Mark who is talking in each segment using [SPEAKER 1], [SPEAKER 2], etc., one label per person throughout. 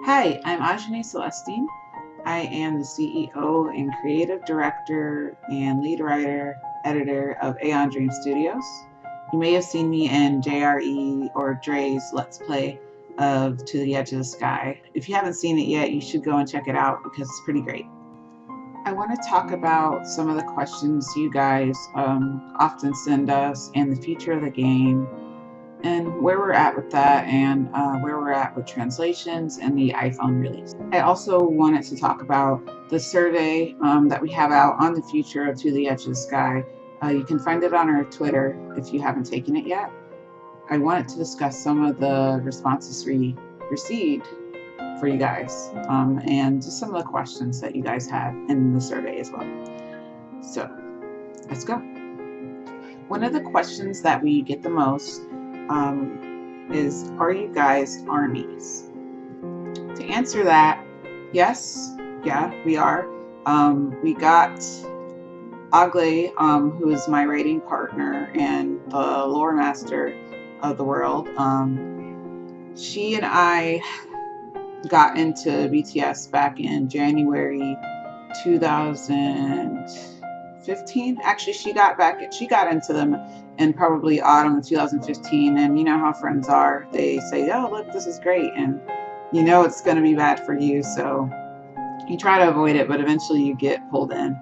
[SPEAKER 1] Hi, I'm Ajane Celestine. I am the CEO and creative director and lead writer, editor of Aeon Dream Studios. You may have seen me in JRE or Dre's Let's Play of To the Edge of the Sky. If you haven't seen it yet, you should go and check it out because it's pretty great. I want to talk about some of the questions you guys often send us and the future of the game and where we're at with that, and where we're at with translations and the iPhone release. I also wanted to talk about the survey that we have out on the future of To the Edge of the Sky. You can find it on our Twitter if you haven't taken it yet. I wanted to discuss some of the responses we received for you guys, and just some of the questions that you guys had in the survey as well. So let's go. One of the questions that we get the most is, are you guys armies? To answer that, yes, yeah, we are. We got Agle, who is my rating partner and the lore master of the world. She and I got into BTS back in January 2015. Actually, she got into them in probably autumn of 2015. And you know how friends are. They say, oh, look, this is great. And you know it's going to be bad for you. So you try to avoid it, but eventually you get pulled in.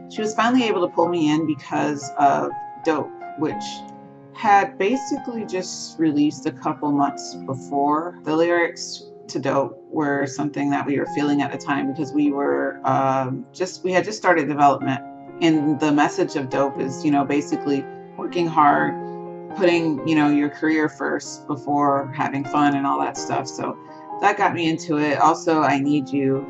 [SPEAKER 1] She was finally able to pull me in because of Dope, which had basically just released a couple months before. The lyrics to Dope were something that we were feeling at the time because we were we had just started development. And the message of Dope is, basically working hard, putting, your career first before having fun and all that stuff. So that got me into it. Also, I Need You.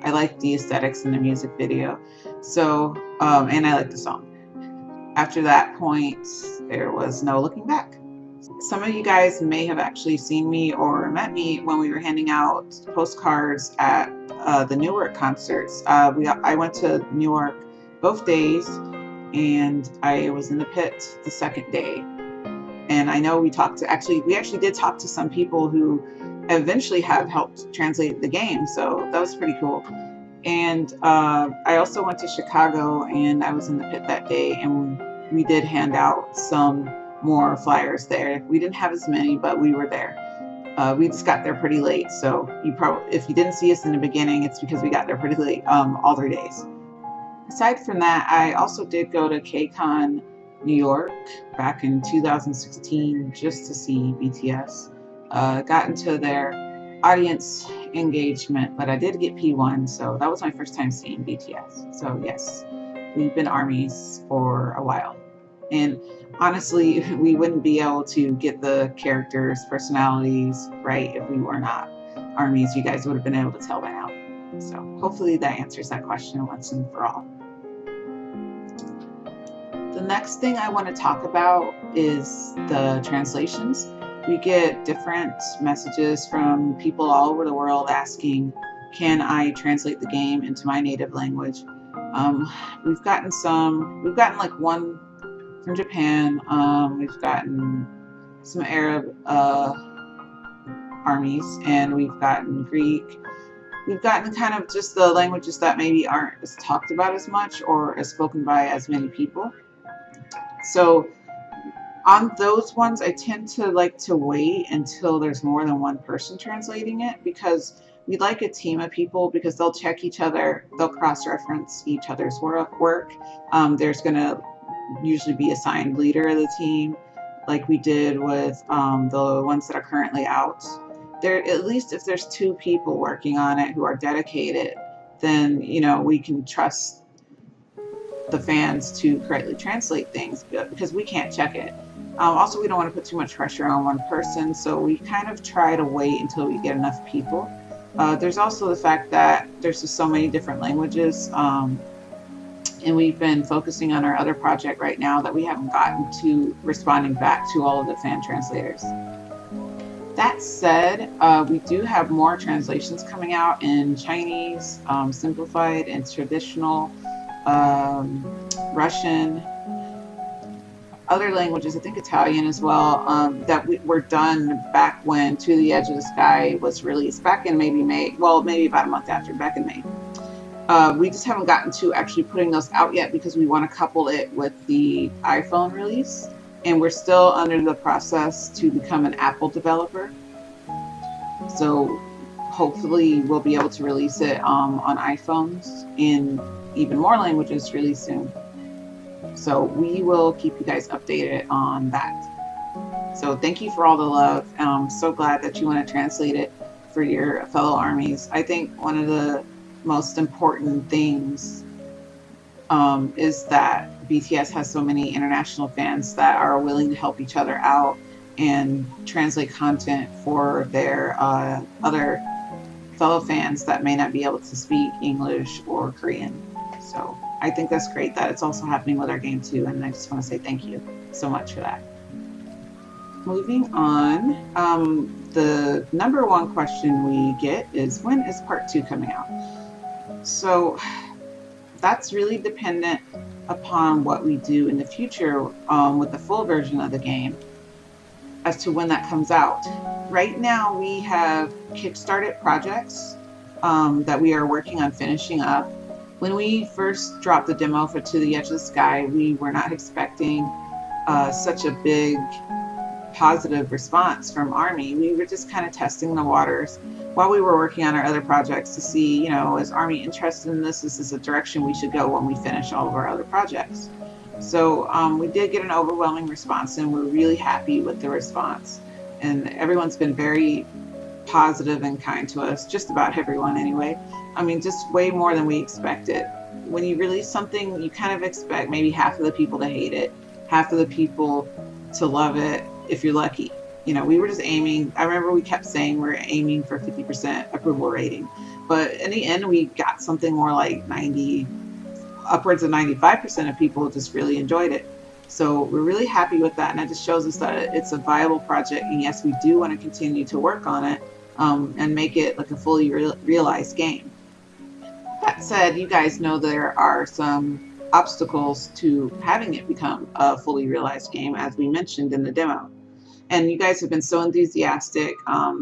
[SPEAKER 1] I like the aesthetics in the music video. So, and I like the song. After that point, there was no looking back. Some of you guys may have actually seen me or met me when we were handing out postcards at the Newark concerts. I went to Newark both days, and I was in the pit the second day. And I know we actually did talk to some people who eventually have helped translate the game, so that was pretty cool. And I also went to Chicago, and I was in the pit that day, and we did hand out some more flyers there. We didn't have as many, but we were there. We just got there pretty late, so if you didn't see us in the beginning, it's because we got there pretty late, all 3 days. Aside from that, I also did go to KCON New York back in 2016 just to see BTS. Got into their audience engagement, but I did get P1, so that was my first time seeing BTS. So yes, we've been armies for a while. And honestly, we wouldn't be able to get the characters' personalities right if we were not armies. You guys would have been able to tell by now. So hopefully that answers that question once and for all. The next thing I want to talk about is the translations. We get different messages from people all over the world asking, can I translate the game into my native language? We've gotten like one from Japan. We've gotten some Arab armies, and we've gotten Greek. We've gotten kind of just the languages that maybe aren't as talked about as much or as spoken by as many people. So on those ones, I tend to like to wait until there's more than one person translating it, because we like a team of people, because they'll check each other, they'll cross-reference each other's work. There's going to usually be assigned leader of the team, like we did with the ones that are currently out. At least if there's 2 people working on it who are dedicated, then we can trust the fans to correctly translate things, because we can't check it. Also, we don't want to put too much pressure on one person, so we kind of try to wait until we get enough people. There's also the fact that there's just so many different languages, and we've been focusing on our other project right now that we haven't gotten to responding back to all of the fan translators. That said, we do have more translations coming out in Chinese, simplified and traditional, Russian, other languages, I think Italian as well, that were done back when To the Edge of the Sky was released, back in maybe May, well, maybe about a month after, back in May. We just haven't gotten to actually putting those out yet because we want to couple it with the iPhone release. And we're still under the process to become an Apple developer. So hopefully we'll be able to release it on iPhones in even more languages really soon. So we will keep you guys updated on that. So thank you for all the love. I'm so glad that you want to translate it for your fellow armies. I think one of the most important things is that BTS has so many international fans that are willing to help each other out and translate content for their other fellow fans that may not be able to speak English or Korean. So I think that's great that it's also happening with our game too, and I just want to say thank you so much for that. Moving on, the number one question we get is, when is part 2 coming out? So that's really dependent upon what we do in the future with the full version of the game as to when that comes out. Right now we have Kickstarted projects that we are working on finishing up. When we first dropped the demo for To the Edge of the Sky, we were not expecting such a big positive response from Army. We were just kind of testing the waters while we were working on our other projects to see, you know, is Army interested in this? Is this a direction we should go when we finish all of our other projects? So we did get an overwhelming response, and we're really happy with the response. And everyone's been very positive and kind to us, just about everyone anyway. I mean, just way more than we expected. When you release something, you kind of expect maybe half of the people to hate it, half of the people to love it, if you're lucky. You know, we were just aiming, I remember we kept saying we're aiming for 50% approval rating, but in the end we got something more like 90, upwards of 95% of people just really enjoyed it. So we're really happy with that, and it just shows us that it's a viable project, and yes, we do want to continue to work on it and make it like a fully realized game. That said, you guys know there are some obstacles to having it become a fully realized game, as we mentioned in the demo. And you guys have been so enthusiastic,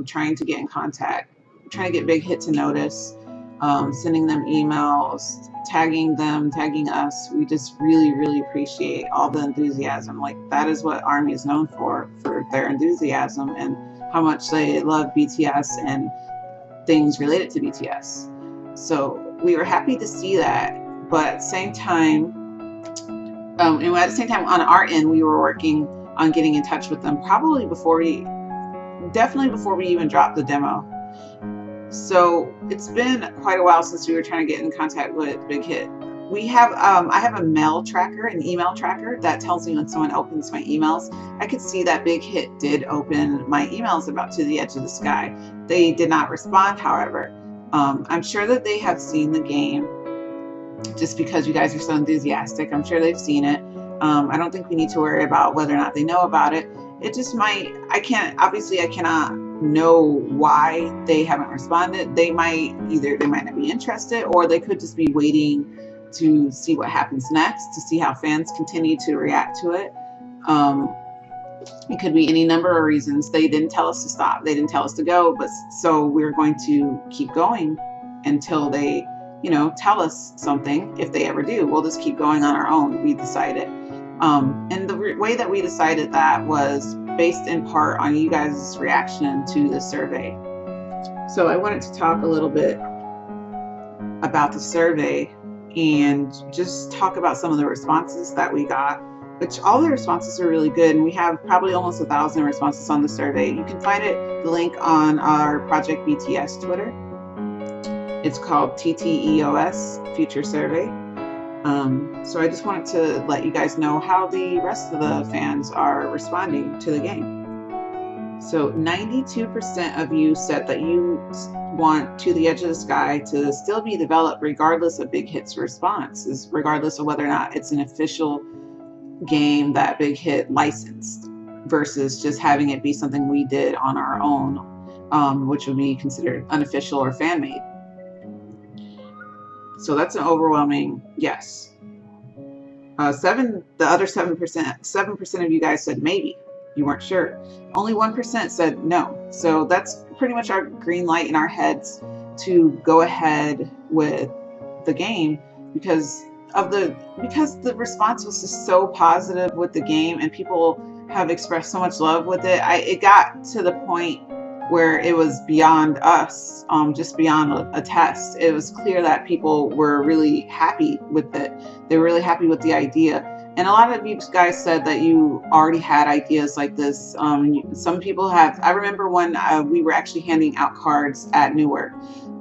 [SPEAKER 1] trying to get in contact, trying to get Big Hit to notice, sending them emails, tagging them, tagging us. We just really, really appreciate all the enthusiasm. Like, that is what Army is known for their enthusiasm and how much they love BTS and things related to BTS. So we were happy to see that, but at the same time, on our end, we were working on getting in touch with them definitely before we even dropped the demo. So it's been quite a while since we were trying to get in contact with Big Hit. We have I have a mail tracker, an email tracker that tells me when someone opens my emails. I could see that Big Hit did open my emails about To the Edge of the Sky. They did not respond, however. I'm sure that they have seen the game, just because you guys are so enthusiastic. I'm sure they've seen it. I don't think we need to worry about whether or not they know about it. It just might, I cannot know why they haven't responded. They might not be interested, or they could just be waiting to see what happens next, to see how fans continue to react to it. It could be any number of reasons. They didn't tell us to stop. They didn't tell us to go, but so we're going to keep going until they, you know, tell us something. If they ever do, we'll just keep going on our own, we decided. And the way that we decided that was based in part on you guys' reaction to the survey. So I wanted to talk a little bit about the survey and just talk about some of the responses that we got, which all the responses are really good. And we have probably almost 1,000 responses on the survey. You can find the link on our Project BTS Twitter. It's called TTEOS Future Survey. So I just wanted to let you guys know how the rest of the fans are responding to the game. So 92% of you said that you want To the Edge of the Sky to still be developed regardless of Big Hit's response, regardless of whether or not it's an official game that Big Hit licensed, versus just having it be something we did on our own, which would be considered unofficial or fan-made. So that's an overwhelming yes. The other 7% of you guys said maybe. You weren't sure. Only 1% said no. So that's pretty much our green light in our heads to go ahead with the game, because the response was just so positive with the game, and people have expressed so much love with it. It got to the point where it was beyond us, just beyond a test. It was clear that people were really happy with it. They were really happy with the idea. And a lot of you guys said that you already had ideas like this. Some people have. I remember when we were actually handing out cards at Newark,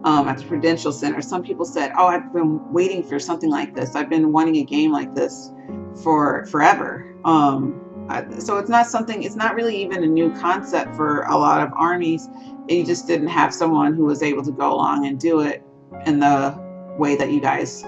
[SPEAKER 1] at the Prudential Center. Some people said, "Oh, I've been waiting for something like this. I've been wanting a game like this for forever." So it's not really even a new concept for a lot of armies. You just didn't have someone who was able to go along and do it in the way that you guys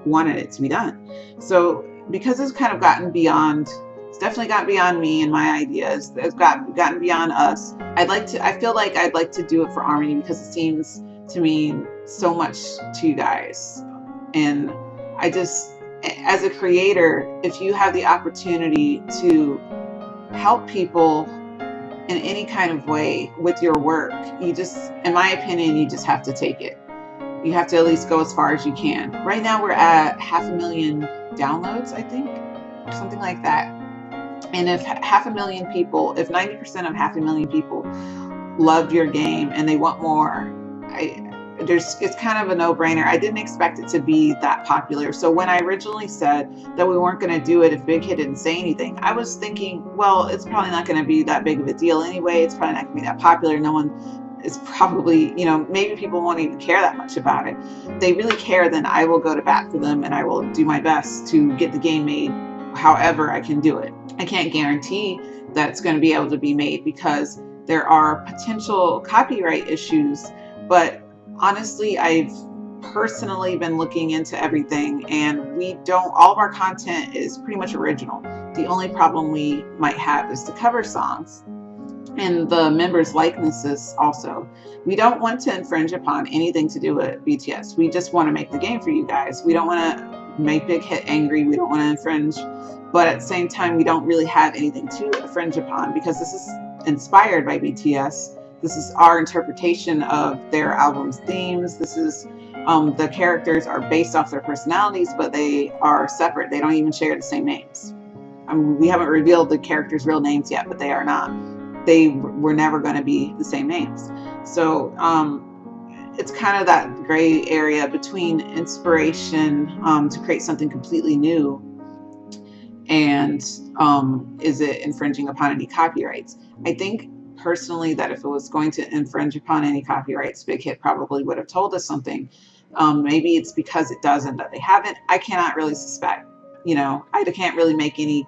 [SPEAKER 1] wanted it to be done. So because it's kind of it's definitely gotten beyond me and my ideas. It's gotten beyond us. I feel like I'd like to do it for Army because it seems to mean so much to you guys. And as a creator, if you have the opportunity to help people in any kind of way with your work, in my opinion, you just have to take it. You have to at least go as far as you can. Right now we're at 500,000 downloads, I think, or something like that. And if 500,000 people, if 90% of 500,000 people loved your game and they want more, it's kind of a no-brainer. I didn't expect it to be that popular. So when I originally said that we weren't going to do it if Big Hit didn't say anything, I was thinking, well, it's probably not going to be that big of a deal anyway. It's probably not going to be that popular. No one is probably, maybe people won't even care that much about it. If they really care, then I will go to bat for them and I will do my best to get the game made however I can do it. I can't guarantee that it's going to be able to be made because there are potential copyright issues, but honestly, I've personally been looking into everything, and all of our content is pretty much original. The only problem we might have is the cover songs and the members' likenesses also. We don't want to infringe upon anything to do with BTS. We just want to make the game for you guys. We don't want to make Big Hit angry. We don't want to infringe, but at the same time, we don't really have anything to infringe upon because this is inspired by BTS. This is our interpretation of their album's themes. This is the characters are based off their personalities, but they are separate. They don't even share the same names. We haven't revealed the characters' real names yet, but they are not. They were never going to be the same names. So it's kind of that gray area between inspiration to create something completely new and is it infringing upon any copyrights? I think personally that if it was going to infringe upon any copyrights, Big Hit probably would have told us something. Maybe it's because it doesn't, that they haven't. I cannot really suspect. I can't really make any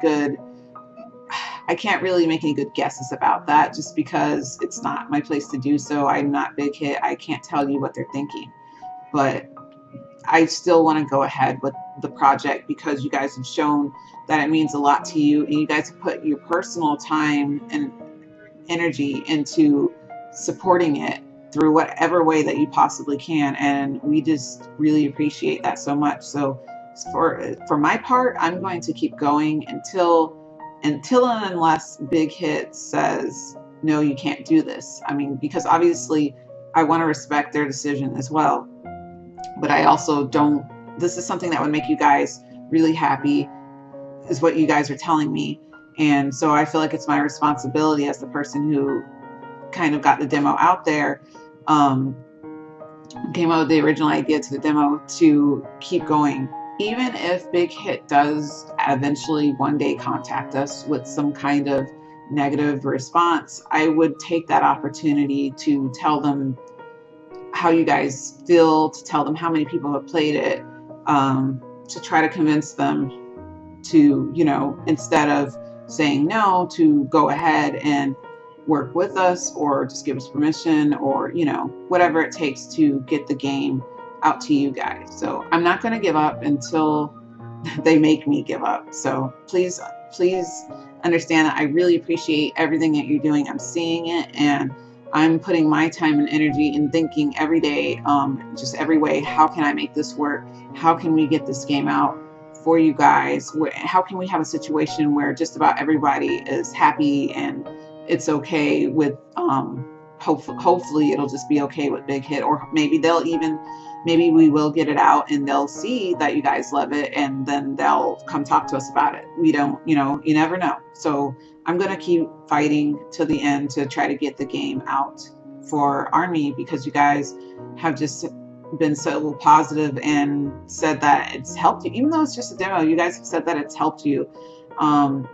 [SPEAKER 1] good guesses about that just because it's not my place to do so. I'm not Big Hit. I can't tell you what they're thinking, but I still want to go ahead with the project because you guys have shown that it means a lot to you, and you guys have put your personal time and energy into supporting it through whatever way that you possibly can, and we just really appreciate that so much. So for my part, I'm going to keep going until and unless Big Hit says no, you can't do this. I mean, because obviously I want to respect their decision as well, but I also don't. This is something that would make you guys really happy, is what you guys are telling me. And so I feel like it's my responsibility as the person who kind of got the demo out there, came up with the original idea to the demo, to keep going. Even if Big Hit does eventually one day contact us with some kind of negative response, I would take that opportunity to tell them how you guys feel, to tell them how many people have played it, to try to convince them to, instead of saying no, to go ahead and work with us or just give us permission or, whatever it takes to get the game out to you guys. So I'm not going to give up until they make me give up. So please understand that I really appreciate everything that you're doing. I'm seeing it, and I'm putting my time and energy in thinking every day, just every way, how can I make this work? How can we get this game out for you guys. How can we have a situation where just about everybody is happy and it's okay with, hopefully it'll just be okay with Big Hit, or maybe maybe we will get it out and they'll see that you guys love it and then they'll come talk to us about it. We don't, you never know. So I'm going to keep fighting to the end to try to get the game out for Army, because you guys have just been so positive and said that it's helped you. Even though it's just a demo, you guys have said that it's helped you.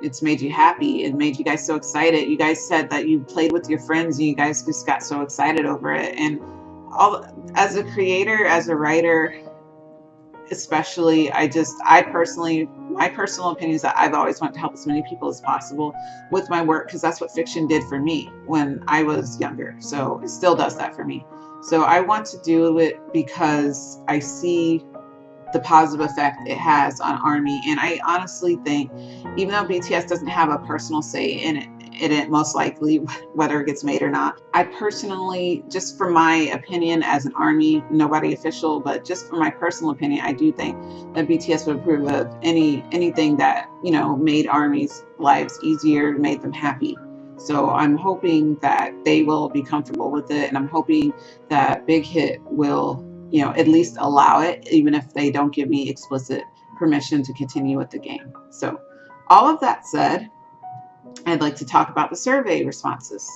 [SPEAKER 1] It's made you happy. It made you guys so excited. You guys said that you played with your friends and you guys just got so excited over it. And as a creator, as a writer, especially, my personal opinion is that I've always wanted to help as many people as possible with my work, because that's what fiction did for me when I was younger. So it still does that for me. So I want to do it because I see the positive effect it has on Army. And I honestly think, even though BTS doesn't have a personal say in it most likely, whether it gets made or not, I personally, just from my opinion as an Army, nobody official, but just from my personal opinion, I do think that BTS would approve of anything that, made Army's lives easier, made them happy. So I'm hoping that they will be comfortable with it, and I'm hoping that Big Hit will, at least allow it, even if they don't give me explicit permission to continue with the game. So all of that said, I'd like to talk about the survey responses.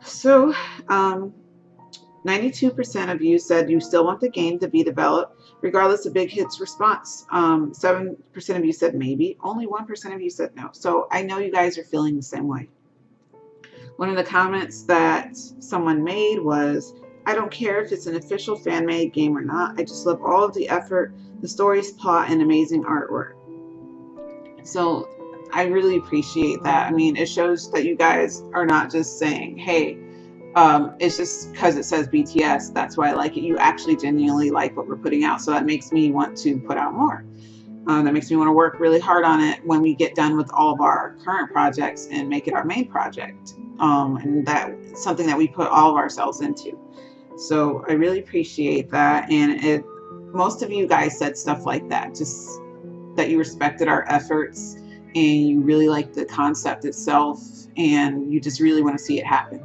[SPEAKER 1] So 92% of you said you still want the game to be developed regardless of Big Hit's response. 7% of you said maybe. Only 1% of you said no. So I know you guys are feeling the same way. One of the comments that someone made was, I don't care if it's an official fan-made game or not. I just love all of the effort, the story's plot, and amazing artwork. So I really appreciate that. I mean, it shows that you guys are not just saying, hey, it's just because it says BTS, that's why I like it. You actually genuinely like what we're putting out. So that makes me want to put out more. That makes me want to work really hard on it when we get done with all of our current projects and make it our main project. And that's something that we put all of ourselves into. So I really appreciate that. And most of you guys said stuff like that, just that you respected our efforts and you really like the concept itself and you just really want to see it happen.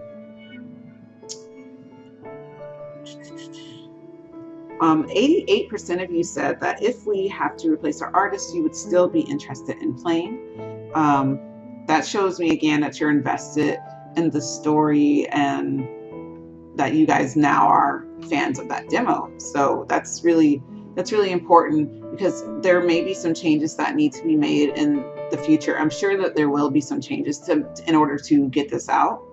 [SPEAKER 1] 88% of you said that if we have to replace our artists, you would still be interested in playing. That shows me again that you're invested in the story and that you guys now are fans of that demo. So that's really important, because there may be some changes that need to be made in the future. I'm sure that there will be some changes in order to get this out.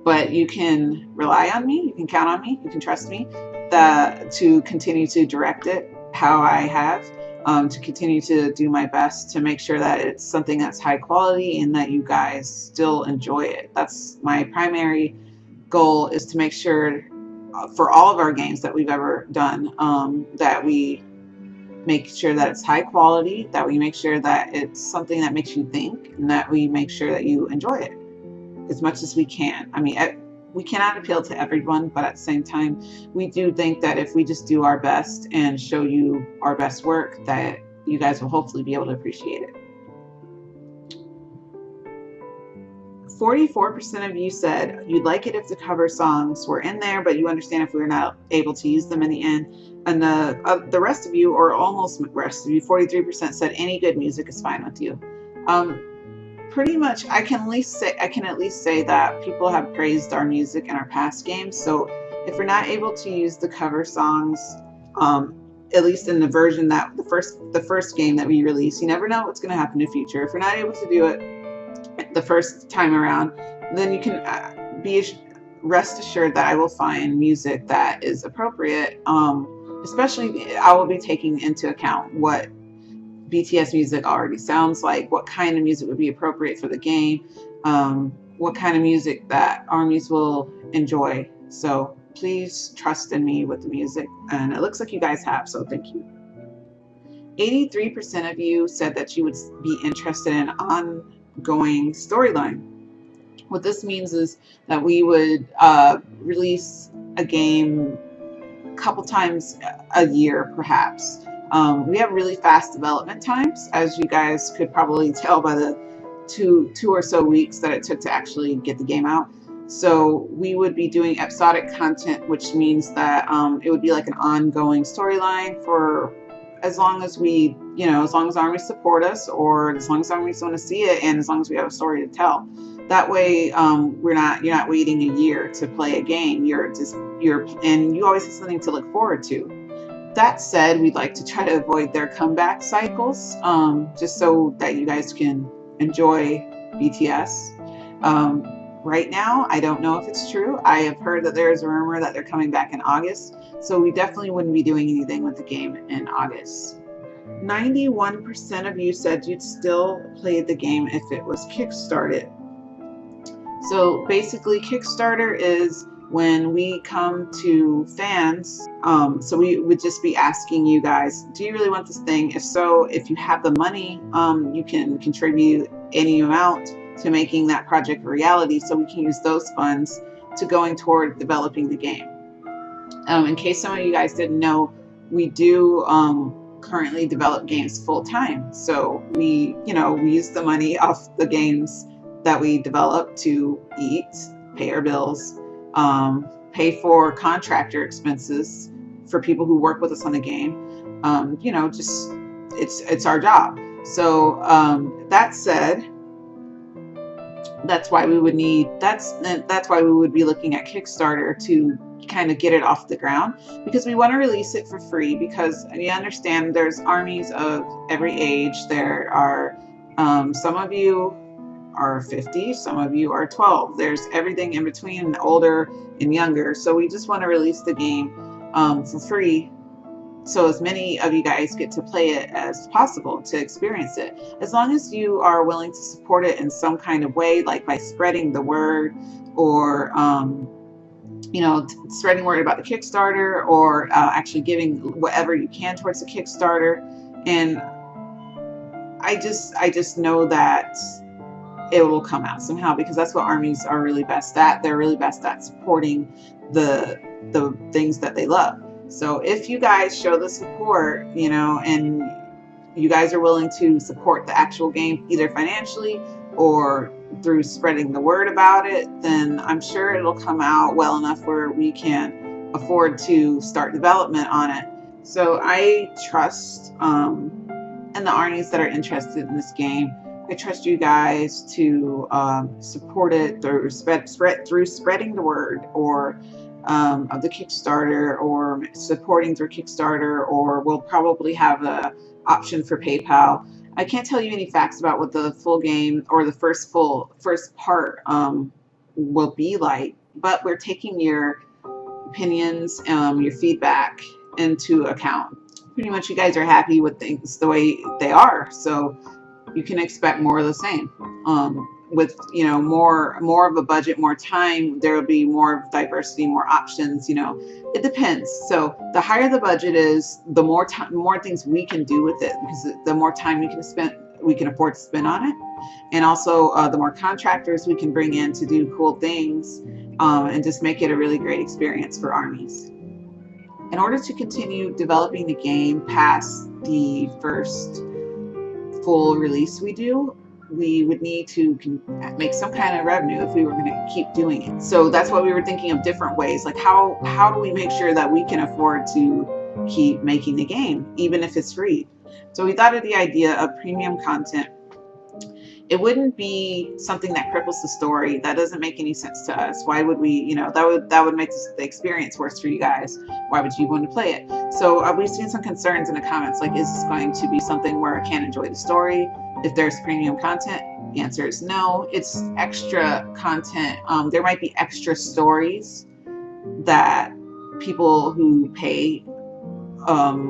[SPEAKER 1] But you can rely on me, you can count on me, you can trust me to continue to direct it how I have, to continue to do my best to make sure that it's something that's high quality and that you guys still enjoy it. That's my primary goal, is to make sure for all of our games that we've ever done, that we make sure that it's high quality, that we make sure that it's something that makes you think, and that we make sure that you enjoy it as much as we can. I mean, we cannot appeal to everyone, but at the same time, we do think that if we just do our best and show you our best work, that you guys will hopefully be able to appreciate it. 44% of you said you'd like it if the cover songs were in there, but you understand if we were not able to use them in the end. And the rest of you, or almost the rest of you, 43% said any good music is fine with you. Pretty much, I can at least say that people have praised our music in our past games. So if we're not able to use the cover songs, at least in the version that the first game that we released, you never know what's going to happen in the future. If we're not able to do it the first time around, then you can rest assured that I will find music that is appropriate. Especially, I will be taking into account what BTS music already sounds like, what kind of music would be appropriate for the game, what kind of music that armies will enjoy. So please trust in me with the music, and it looks like you guys have, so thank you. 83% of you said that you would be interested in ongoing storyline. What this means is that we would release a game a couple times a year, perhaps. We have really fast development times, as you guys could probably tell by the two or so weeks that it took to actually get the game out. So we would be doing episodic content, which means that it would be like an ongoing storyline for as long as we, as long as armies support us, or as long as armies want to see it, and as long as we have a story to tell. That way, you're not waiting a year to play a game. And you always have something to look forward to. That said, we'd like to try to avoid their comeback cycles, just so that you guys can enjoy BTS. Right now, I don't know if it's true. I have heard that there's a rumor that they're coming back in August, so we definitely wouldn't be doing anything with the game in August. 91% of you said you'd still play the game if it was Kickstarted. So basically, Kickstarter is when we come to fans. So we would just be asking you guys, do you really want this thing? If so, if you have the money, you can contribute any amount to making that project a reality, so we can use those funds to going toward developing the game. In case some of you guys didn't know, we do currently develop games full time. So we use the money off the games that we develop to eat, pay our bills, pay for contractor expenses for people who work with us on the game. Just it's our job. So that said, that's why we would be looking at Kickstarter to kind of get it off the ground, because we want to release it for free, because you understand there's armies of every age. There are some of you are 50, some of you are 12. There's everything in between, older and younger. So we just want to release the game for free, so as many of you guys get to play it as possible, to experience it. As long as you are willing to support it in some kind of way, like by spreading the word, or spreading word about the Kickstarter, or actually giving whatever you can towards the Kickstarter. And I just know that it will come out somehow, because that's what armies are really best at. They're really best at supporting the things that they love. So if you guys show the support, and you guys are willing to support the actual game, either financially or through spreading the word about it, then I'm sure it'll come out well enough where we can afford to start development on it. So I trust in the armies that are interested in this game. I trust you guys to support it through spreading the word, or of the Kickstarter, or supporting through Kickstarter, or we'll probably have a option for PayPal. I can't tell you any facts about what the full game or the first part will be like, but we're taking your opinions, your feedback into account. Pretty much you guys are happy with things the way they are, so you can expect more of the same. With more of a budget, more time, there will be more diversity, more options. It depends. So the higher the budget is, the more things we can do with it, because the more time we can afford to spend on it, and also the more contractors we can bring in to do cool things, and just make it a really great experience for armies. In order to continue developing the game past the first full release we would need to make some kind of revenue if we were going to keep doing it. So that's why we were thinking of different ways, like how do we make sure that we can afford to keep making the game, even if it's free. So we thought of the idea of premium content. It wouldn't be something that cripples the story. That doesn't make any sense to us. Why would we, that would make the experience worse for you guys. Why would you want to play it? So we've seen some concerns in the comments, like, is this going to be something where I can't enjoy the story if there's premium content? The answer is no. It's extra content. There might be extra stories that people who pay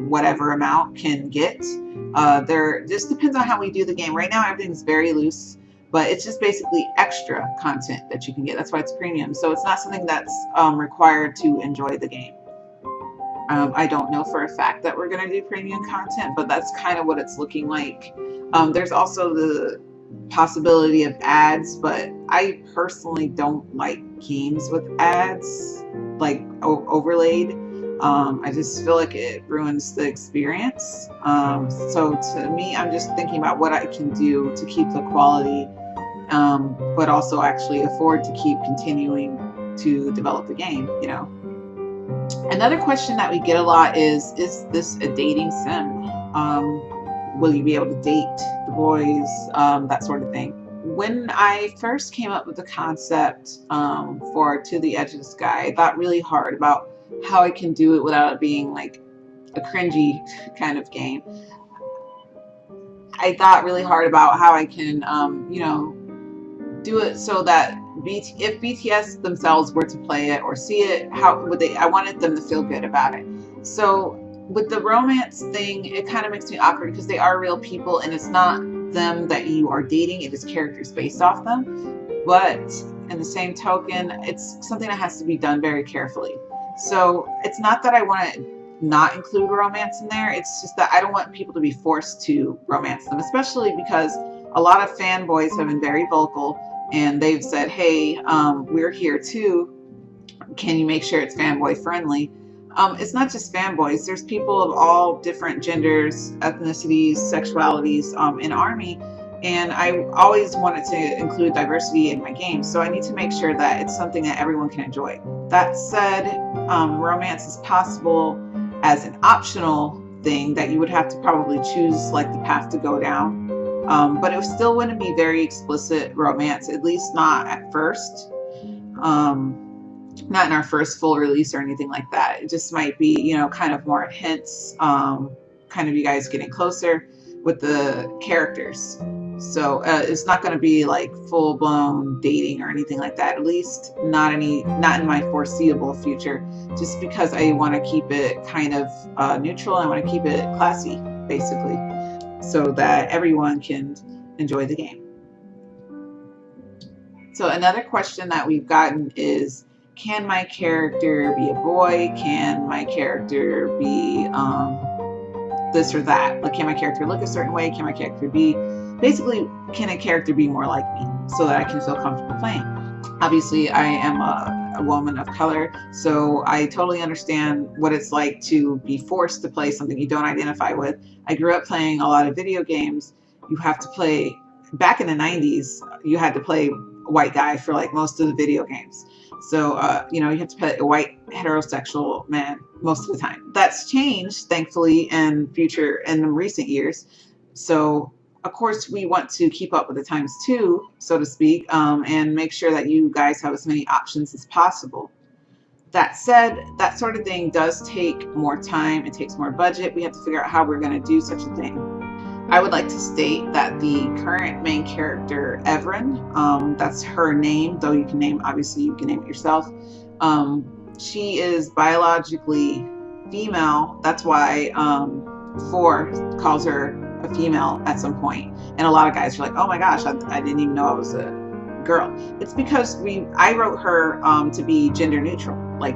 [SPEAKER 1] whatever amount can get. There just depends on how we do the game. Right now everything's very loose, but it's just basically extra content that you can get. That's why it's premium. So it's not something that's required to enjoy the game. I don't know for a fact that we're going to do premium content, but that's kind of what it's looking like. There's also possibility of ads, but I personally don't like games with ads like overlaid. I just feel like it ruins the experience. So to me, I'm just thinking about what I can do to keep the quality, but also actually afford to keep continuing to develop the game, you know. Another question that we get a lot is this a dating sim? Will you be able to date the boys? That sort of thing. When I first came up with the concept for To the Edge of the Sky, I thought really hard about how I can do it without it being like a cringy kind of game. I thought really hard about how I can, you know, do it so that if BTS themselves were to play it or see it, how would they? I wanted them to feel good about it. So with the romance thing, it kind of makes me awkward because they are real people and it's not them that you are dating. It is characters based off them. But in the same token, it's something that has to be done very carefully. So it's not that I want to not include romance in there. It's just that I don't want people to be forced to romance them, especially because a lot of fanboys have been very vocal and they've said, hey, we're here too. Can you make sure it's fanboy friendly? It's not just fanboys. There's people of all different genders, ethnicities, sexualities in ARMY. And I always wanted to include diversity in my games. So I need to make sure that it's something that everyone can enjoy. That said, romance is possible as an optional thing that you would have to probably choose like the path to go down. But it still wouldn't be very explicit romance, at least not at first. Not in our first full release or anything like that. It just might be, you know, kind of more hints, kind of you guys getting closer with the characters. So it's not going to be like full blown dating or anything like that. At least not in my foreseeable future, just because I want to keep it kind of neutral. I want to keep it classy, basically, so that everyone can enjoy the game. So another question that we've gotten is, can my character be a boy? Can my character be this or that? Like, can my character look a certain way? Can my character be, basically, can a character be more like me so that I can feel comfortable playing? Obviously, I am a woman of color, so I totally understand what it's like to be forced to play something you don't identify with. I grew up playing a lot of video games. You have to play, back in the 90s, you had to play a white guy for like most of the video games. So, you know, you have to play a white heterosexual man most of the time. That's changed, thankfully, in recent years. So, of course, we want to keep up with the times too, so to speak, and make sure that you guys have as many options as possible. That said, that sort of thing does take more time. It takes more budget. We have to figure out how we're going to do such a thing. I would like to state that the current main character, Evren, that's her name, though you can name it yourself. She is biologically female. That's why 4 calls her a female at some point. And a lot of guys are like, oh my gosh, I didn't even know I was a girl. It's because I wrote her to be gender neutral. Like,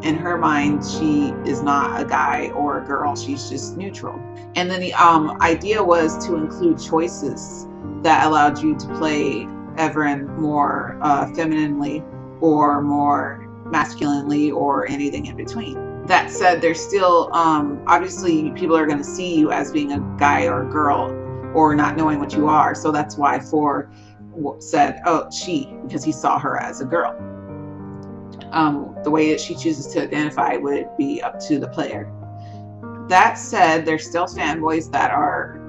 [SPEAKER 1] in her mind, she is not a guy or a girl. She's just neutral. And then the idea was to include choices that allowed you to play Evren more femininely or more masculinely or anything in between. That said, there's still, obviously, people are going to see you as being a guy or a girl or not knowing what you are. So that's why 4 said, oh, she, because he saw her as a girl. The way that she chooses to identify would be up to the player. That said, there's still fanboys that are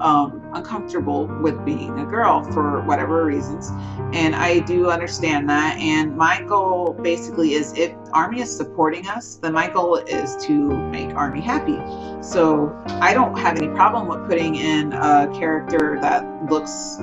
[SPEAKER 1] uncomfortable with being a girl for whatever reasons, and I do understand that. And my goal basically is, if ARMY is supporting us, then my goal is to make ARMY happy. So I don't have any problem with putting in a character that looks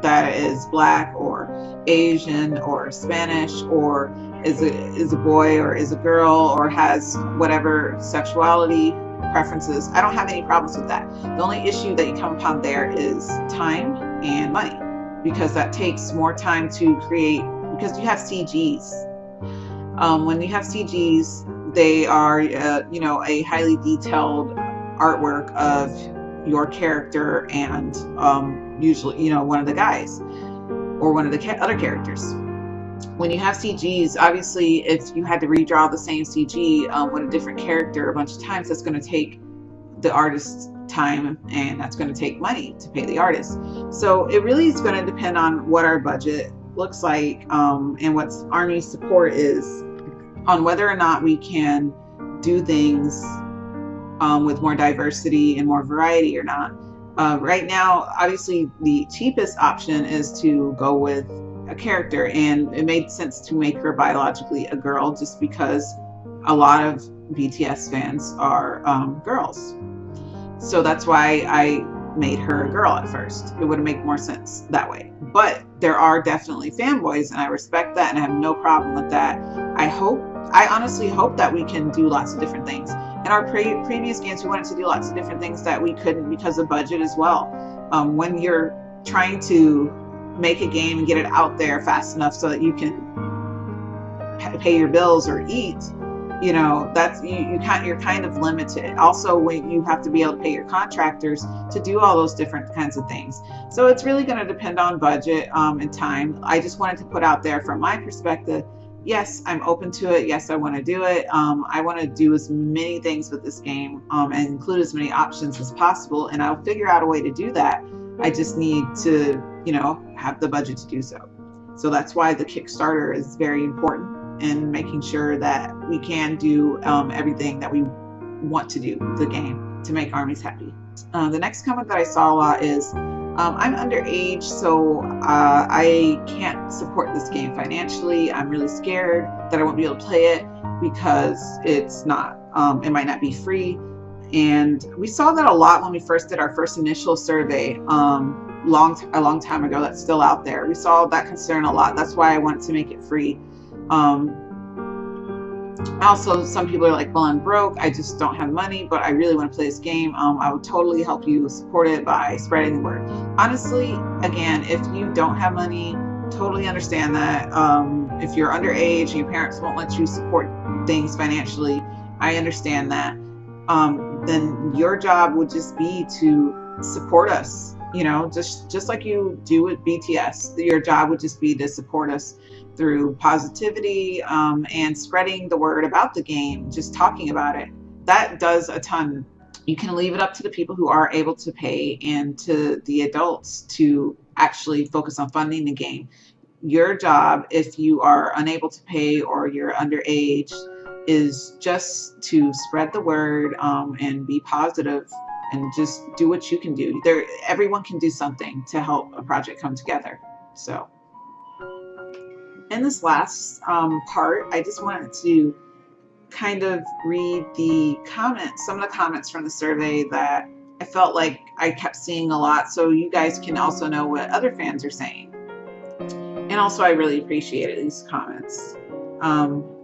[SPEAKER 1] that is Black or Asian or Spanish or is a boy or is a girl or has whatever sexuality preferences. I don't have any problems with that. The only issue that you come upon there is time and money, because that takes more time to create, because you have CGs. When you have CGs, they are you know, a highly detailed artwork of your character and usually, you know, one of the guys or one of the other characters. When you have CGs, obviously, if you had to redraw the same CG with a different character a bunch of times, that's going to take the artist's time, and that's going to take money to pay the artist. So it really is going to depend on what our budget looks like and what Army's support is on whether or not we can do things with more diversity and more variety or not. Right now, obviously, the cheapest option is to go with a character, and it made sense to make her biologically a girl just because a lot of BTS fans are girls. So that's why I made her a girl at first. It would make more sense that way. But there are definitely fanboys, and I respect that, and I have no problem with that. I honestly hope that we can do lots of different things. In our previous games, we wanted to do lots of different things that we couldn't because of budget as well. When you're trying to make a game and get it out there fast enough so that you can pay your bills or eat, you know, that's you're kind of limited. Also, when you have to be able to pay your contractors to do all those different kinds of things. So it's really going to depend on budget and time. I just wanted to put out there from my perspective, yes, I'm open to it. Yes, I want to do it. I want to do as many things with this game and include as many options as possible, and I'll figure out a way to do that. I just need to, you know, have the budget to do so. So that's why the Kickstarter is very important in making sure that we can do everything that we want to do with the game to make armies happy. The next comment that I saw a lot is, I'm underage, so I can't support this game financially. I'm really scared that I won't be able to play it because it's not, it might not be free. And we saw that a lot when we first did our first initial survey a long time ago. That's still out there. We saw that concern a lot. That's why I wanted to make it free. Also, some people are like, well, I'm broke, I just don't have money, but I really want to play this game. I would totally help you support it by spreading the word. Honestly, again, if you don't have money, totally understand that. If you're underage and your parents won't let you support things financially, I understand that. Then your job would just be to support us. You know, just like you do with BTS, your job would just be to support us through positivity and spreading the word about the game, just talking about it. That does a ton. You can leave it up to the people who are able to pay and to the adults to actually focus on funding the game. Your job, if you are unable to pay or you're underage, is just to spread the word and be positive and just do what you can do. Everyone can do something to help a project come together. So in this last part, I just wanted to kind of read the comments, some of the comments from the survey that I felt like I kept seeing a lot, so you guys can also know what other fans are saying. And also, I really appreciated these comments.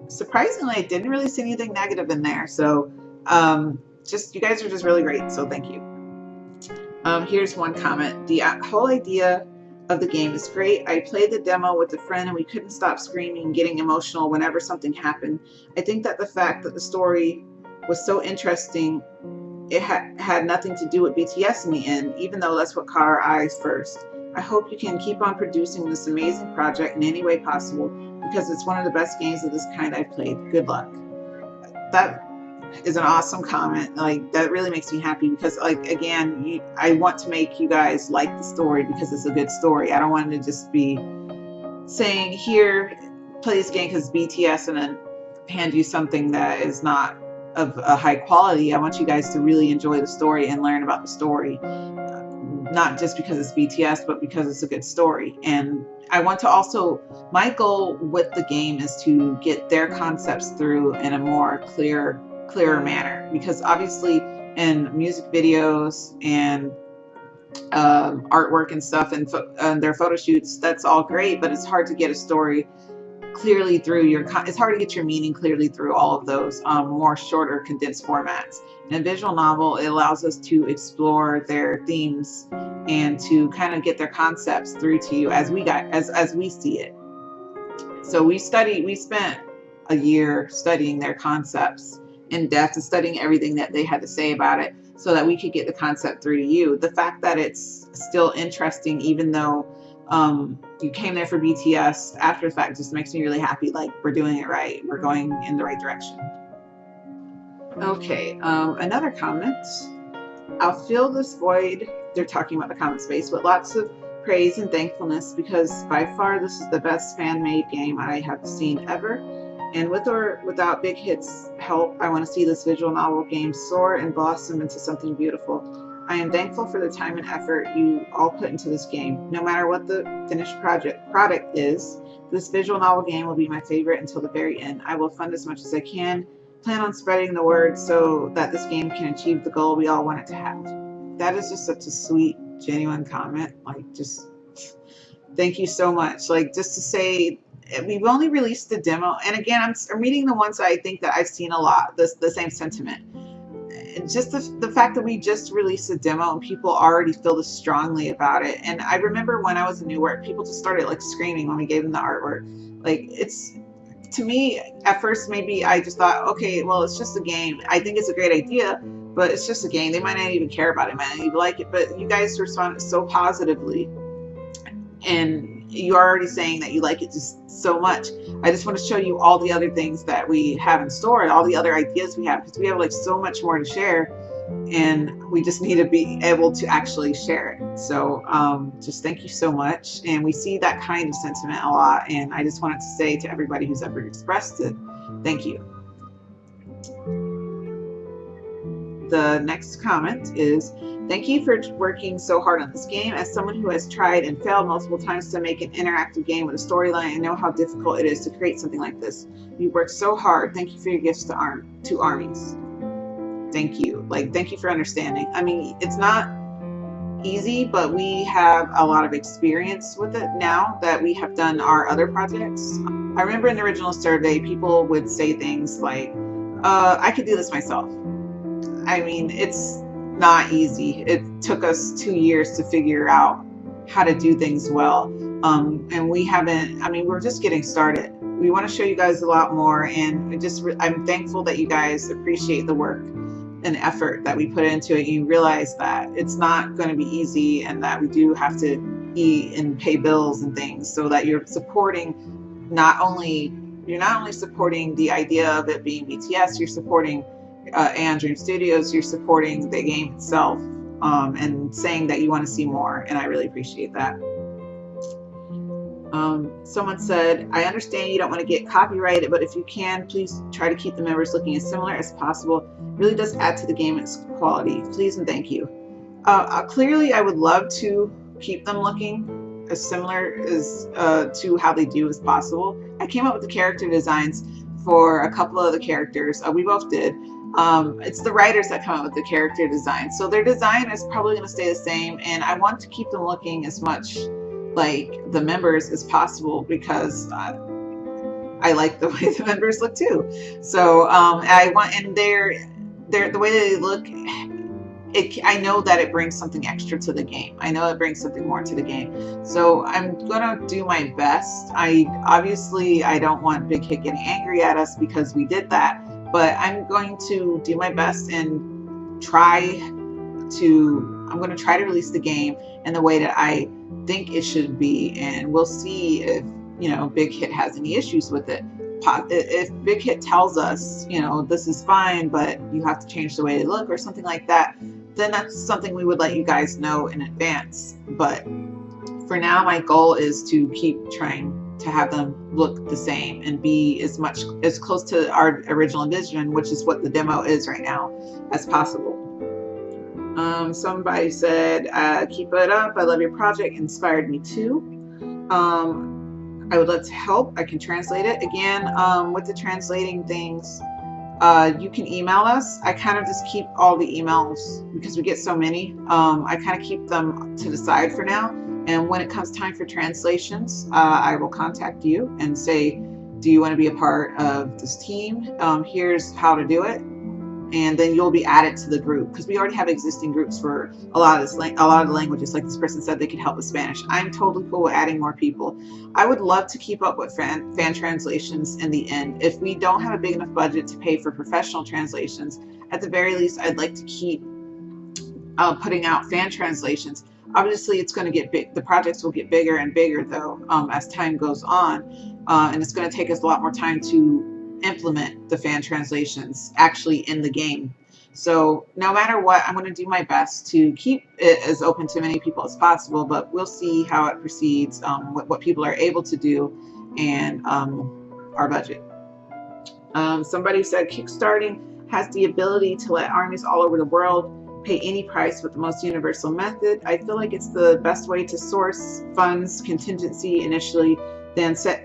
[SPEAKER 1] Surprisingly, I didn't really see anything negative in there, so just you guys are just really great, so thank you. Here's one comment. The whole idea of the game is great. I played the demo with a friend and we couldn't stop screaming and getting emotional whenever something happened. I think that the fact that the story was so interesting, it had nothing to do with BTS in the end, even though that's what caught our eyes first. I hope you can keep on producing this amazing project in any way possible, because it's one of the best games of this kind I've played. Good luck. That is an awesome comment. Like, that really makes me happy, because, like, again, I want to make you guys like the story because it's a good story. I don't want to just be saying, here, play this game because BTS, and then hand you something that is not of a high quality. I want you guys to really enjoy the story and learn about the story, not just because it's BTS, but because it's a good story. And I want to also, my goal with the game is to get their concepts through in a more clearer manner, because obviously in music videos and artwork and stuff and their photo shoots, that's all great, but it's hard to get a story clearly through it's hard to get your meaning clearly through all of those more shorter, condensed formats. In a visual novel, it allows us to explore their themes and to kind of get their concepts through to you as we see it. So we spent a year studying their concepts in depth and studying everything that they had to say about it. so that we could get the concept through to you. The fact that it's still interesting, even though you came there for BTS after the fact, just makes me really happy. Like, we're doing it right. We're going in the right direction. Okay, another comment. I'll fill this void, they're talking about the comment space, with lots of praise and thankfulness, because by far this is the best fan-made game I have seen ever. And with or without Big Hit's help, I want to see this visual novel game soar and blossom into something beautiful. I am thankful for the time and effort you all put into this game. No matter what the finished product is, this visual novel game will be my favorite until the very end. I will fund as much as I can, plan on spreading the word so that this game can achieve the goal we all want it to have. That is just such a sweet, genuine comment. Like, just thank you so much. Like, just to say, we've only released the demo, and again, I'm reading the ones that I think that I've seen a lot, the same sentiment. Just the fact that we just released a demo and people already feel this strongly about it. And I remember when I was in Newark, people just started like screaming when we gave them the artwork. Like, it's, to me, at first, maybe I just thought, okay, well, it's just a game. I think it's a great idea, but it's just a game. They might not even care about it, might not even like it. But you guys responded so positively, and you're already saying that you like it just so much. I just want to show you all the other things that we have in store and all the other ideas we have, because we have like so much more to share, and we just need to be able to actually share it. So just thank you so much. And we see that kind of sentiment a lot, and I just wanted to say to everybody who's ever expressed it, thank you. The next comment is, thank you for working so hard on this game. As someone who has tried and failed multiple times to make an interactive game with a storyline, I know how difficult it is to create something like this. You worked so hard. Thank you for your gifts to armies. Thank you. Like, thank you for understanding. I mean, it's not easy, but we have a lot of experience with it now that we have done our other projects. I remember in the original survey, people would say things like, I could do this myself. I mean, it's not easy. It took us 2 years to figure out how to do things well. And we haven't, I mean, we're just getting started. We want to show you guys a lot more, and I'm thankful that you guys appreciate the work and effort that we put into it. You realize that it's not going to be easy, and that we do have to eat and pay bills and things, so that you're supporting you're not only supporting the idea of it being BTS, you're supporting Aeon Dream Studios, you're supporting the game itself, and saying that you want to see more, and I really appreciate that. Someone said, I understand you don't want to get copyrighted, but if you can, please try to keep the members looking as similar as possible. It really does add to the game's quality. Please and thank you. Clearly, I would love to keep them looking as similar as to how they do as possible. I came up with the character designs for a couple of the characters. We both did. It's the writers that come up with the character design, so their design is probably going to stay the same, and I want to keep them looking as much like the members as possible, because I like the way the members look too. So I want, and they're the way they look, I know that it brings something extra to the game. I know it brings something more to the game. So I'm gonna do my best. I don't want Big Hit getting angry at us because we did that, but I'm going to do my best and I'm going to try to release the game in the way that I think it should be, and we'll see if, you know, Big Hit has any issues with it. If Big Hit tells us, you know, this is fine, but you have to change the way they look or something like that, then that's something we would let you guys know in advance. But for now, my goal is to keep trying to have them look the same and be as close to our original vision, which is what the demo is right now, as possible. Somebody said, keep it up. I love your project. Inspired me too. I would love to help. I can translate it. Again, with the translating things, you can email us. I kind of just keep all the emails because we get so many. I kind of keep them to the side for now. And when it comes time for translations, I will contact you and say, do you want to be a part of this team? Here's how to do it. And then you'll be added to the group, because we already have existing groups for a lot of the languages. Like this person said, they could help with Spanish. I'm totally cool with adding more people. I would love to keep up with fan translations in the end. If we don't have a big enough budget to pay for professional translations, at the very least, I'd like to keep putting out fan translations. Obviously, it's going to get big. The projects will get bigger and bigger, though, as time goes on, and it's going to take us a lot more time to implement the fan translations actually in the game. So no matter what, I'm going to do my best to keep it as open to many people as possible, but we'll see how it proceeds, what people are able to do, and our budget. Somebody said Kickstarting has the ability to let armies all over the world pay any price with the most universal method. I feel like it's the best way to source funds contingency initially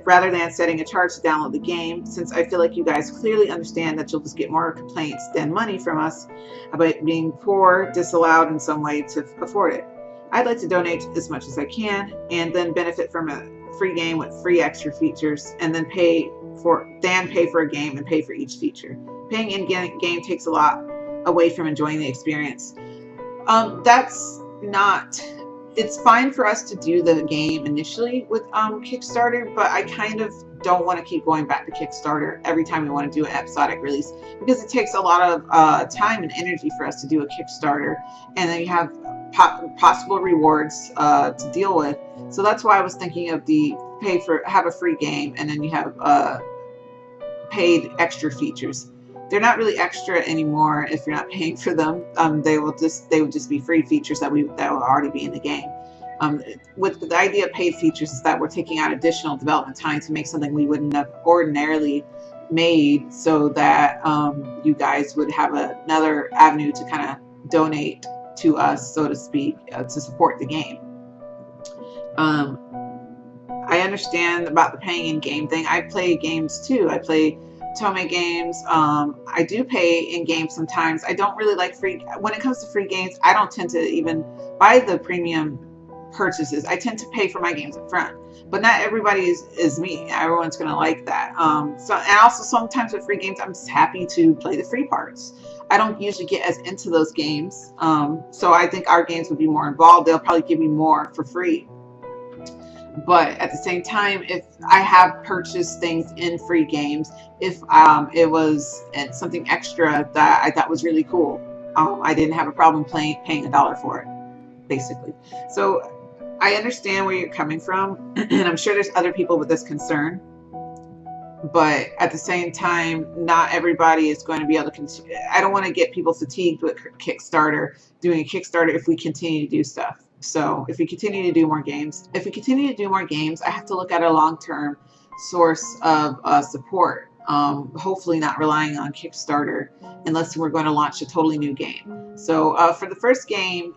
[SPEAKER 1] rather than setting a charge to download the game, since I feel like you guys clearly understand that you'll just get more complaints than money from us about being poor, disallowed in some way to afford it. I'd like to donate as much as I can and then benefit from a free game with free extra features, and then pay for a game and pay for each feature. Paying in game takes a lot away from enjoying the experience. That's not. It's fine for us to do the game initially with Kickstarter, but I kind of don't want to keep going back to Kickstarter every time we want to do an episodic release, because it takes a lot of time and energy for us to do a Kickstarter, and then you have possible rewards to deal with. So that's why I was thinking of have a free game, and then you have paid extra features. They're not really extra anymore if you're not paying for them. They would just be free features that will already be in the game. With the idea of paid features is that we're taking out additional development time to make something we wouldn't have ordinarily made, so that you guys would have another avenue to kind of donate to us, so to speak, to support the game. I understand about the paying in game thing. I play games too. I play Tome games. I do pay in games sometimes. I don't really like when it comes to free games, I don't tend to even buy the premium purchases. I tend to pay for my games up front, but not everybody is me. Everyone's going to like that. And also sometimes with free games, I'm just happy to play the free parts. I don't usually get as into those games. So I think our games would be more involved. They'll probably give me more for free. But at the same time, if I have purchased things in free games, if it was something extra that I thought was really cool, I didn't have a problem paying $1 for it, basically. So I understand where you're coming from, and I'm sure there's other people with this concern. But at the same time, not everybody is going to be able to I don't want to get people fatigued with doing a Kickstarter if we continue to do stuff. So if we continue to do more games, I have to look at a long-term source of support. Hopefully not relying on Kickstarter unless we're going to launch a totally new game. So for the first game,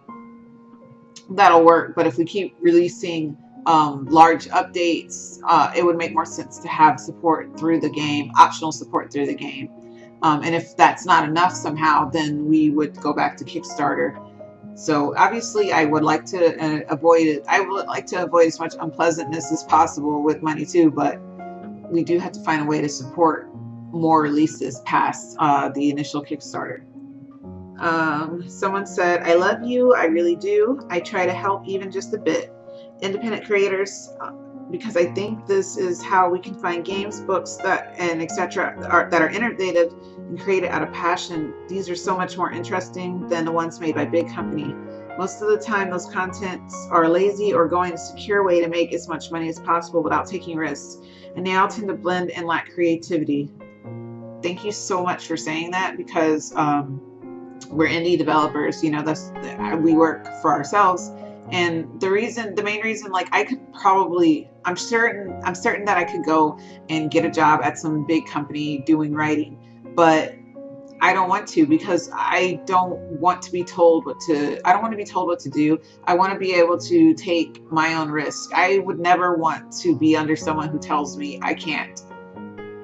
[SPEAKER 1] that'll work. But if we keep releasing large updates, it would make more sense to have support through the game, optional support through the game. And if that's not enough somehow, then we would go back to Kickstarter. So obviously I would like to avoid it. I would like to avoid as much unpleasantness as possible with money too, but we do have to find a way to support more releases past the initial Kickstarter. Someone said, I love you. I really do. I try to help even just a bit. Independent creators, because I think this is how we can find games, books, and etc. that are innovative and created out of passion. These are so much more interesting than the ones made by big company. Most of the time, those contents are lazy or going a secure way to make as much money as possible without taking risks, and they all tend to blend and lack creativity. Thank you so much for saying that, because we're indie developers. We work for ourselves. And the main reason, like, I'm certain that I could go and get a job at some big company doing writing, but I don't want to, because I don't want to be told what to do. I want to be able to take my own risk. I would never want to be under someone who tells me I can't